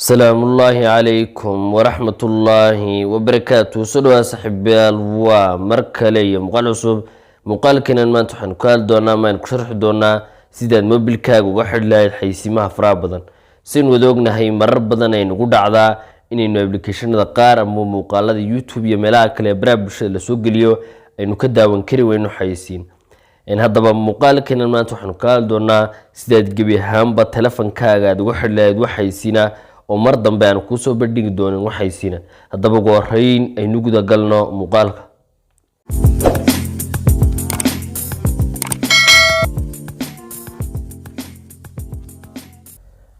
السلام الله عليكم ورحمة الله وبركاته. سلوى صاحبيال ومركلي مقال عصوب مقال كنا ما نتحن قال دونا ما نكشرح دونا سيدان موبيلكاغ وواحد لا حيسيمها فرا بدن سين ودوغنا هي مر بدن اي نقول دعدا انو ابلكيشن دا قار اما مقالada يوتيوب iyo meelaha kale baraha bulshada la soo geliyo aynu ka daawan kari weyno xayisiin haddaba muuqaalkan maanta waxaan ka doonaa sidaad gabi ahaanba telefonkaaga aad ugu xidhleed waxaysiina oo mar dambe aan ku soo bandhigi doonin waxaysiina haddaba ugu horeyn aynu guda galno muuqaalka.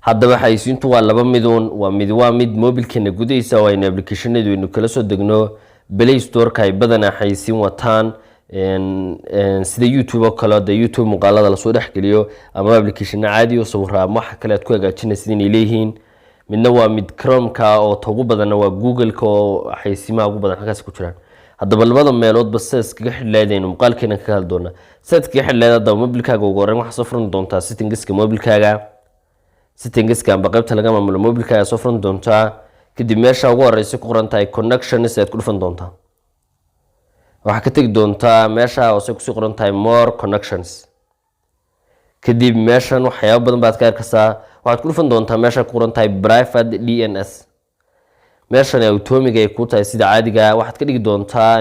haddaba xayisiintu waa laba midoon waa mid mobilkeena gudaysa oo aynu applicationadu aynu kala soo degno Play Store-ka ay badanaa xayisiin wataan sida YouTube oo kale da YouTube muuqaalada la soo dhaxgeliyo ama application caadi oo sawirra ama waxa kale aad ku hagaajinaysid inay leeyihiin midna waa mid Chrome-ka oo ugu badan waa Google-ka oo xayisiimaha ugu badan halkaas ku jiraan. haddaba labada meelood ba sidaas kaga xidhleedayno muuqaalkeena ka hadal doona sidaas kaga xidhleedada mobilkaaga ugu horeyn waxa soo furan doontaa settingska mobilkaaga amba qaybta laga maamulo mobilkaaga soo furan doontaa kadib meesha ugu horeysa ku qoran tahay connections aad ku dhufan doontaa waxa ka tagi doontaa meesha oo ku soo qoran tahay more connections kadib meeshan waxyaabo badan baad ka arkaysaa waxaad ku dhufan doontaa meesha ku qoran tahay private DNS meeshan ay automatic ay ku tahay sida caadiga waxaad ka dhigi doontaa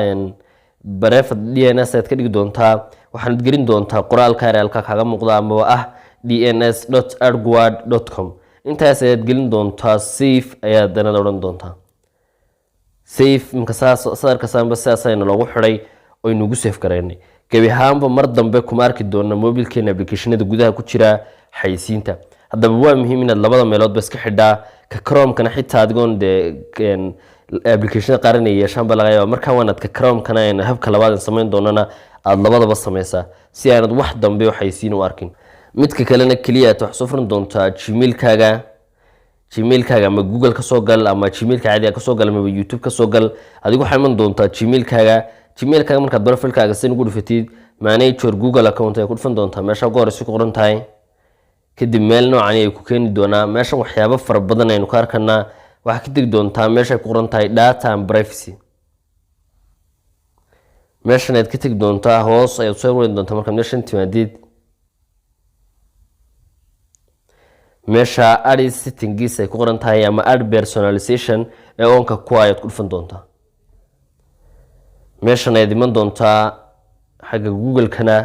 private DNS aad ka dhigi doontaa waxaad gelin doontaa qoraalka reelka kaga muuqda ama ah dns.argward.com intaas ayaad gelin doontaa safe ayaad dana oran doontaa safe imka saarka saamba saasayna loogu xiray oo inagu safe gareynay gabi ahaanba mar dambe kuma arki doona mobilkeena applicationada gudaha ku jira xayisiinta. haddaba waa muhiim inaad labada meelood ba iska xidhaa ka Chrome-kana xitaa adigoon application qaran ay yeeshaan ba laga yaabaa marka waanad ka Chrome-kana ayna habka labaad samayn doonana aad labadaba sameeysaa si aanad wax dambe oo xayisiin u arkin. midka kalena kaliya aad wax soo furan doontaa gmail-kaaga ama Google ka soo gal ama gmail-ka caadi ka soo gal ama YouTube ka soo gal adigu waxay man doontaa gmail-kaaga markaad profile-kaaga sin ugu dhufatid manage your Google account ay ku dhufan doontaa meesha ugu horeysa ku qoran tahay kadib meel noocan ay ku keeni doonaa meesha waxyaabo fara badan aynu ka arkanaa waxa ka tagi doontaa meesha ku qoran tahay data and privacy meeshan aad ka tagi doontaa hoos ayaad soo wareyn doontaa marka meeshan timaadid meesha add settings ay ku qoran tahay ama add personalization ee onka ku ayaad ku dhufan doontaa meeshan ay diman doontaa xagga Google-kana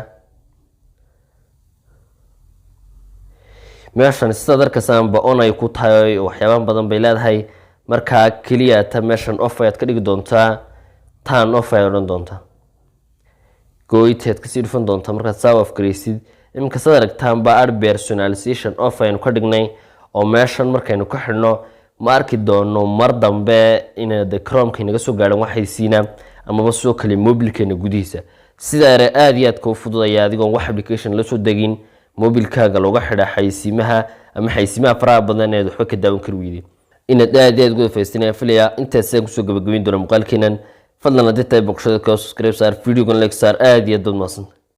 meeshan sida arkaysan ba on ay ku tahay waxyaabo badan bay leedahay marka kaliya ta meeshan off ayaad ka dhigi doontaa turn off ayaad oran doontaa gooyteed ka sii dhufan doontaa marka save off gareysid imka sida aragtaan ba add personalization off aynu ka dhignay oo meeshan markaynu ka xidhno ma arki doono mar dambe in Chrome-ka inaga soo gaaran waxaysiina ama soo kale mobilkeena gudihiisa sida aad iyo aad ka fududaya adigoon wax application la soo degin mobilkaaga looga xidha xayisiimaha ama xayisiimaha faraha badan ee waxba ka daawan kari weydii inaad aad iyo aad uga faa'iideysanaya filaya intaas aan ku soo gabagabeyn doona muuqaalkeenan fadlan hadii tahay boqoshada ka subscribe saar video-gan like saar aad iyo aad mahadsan.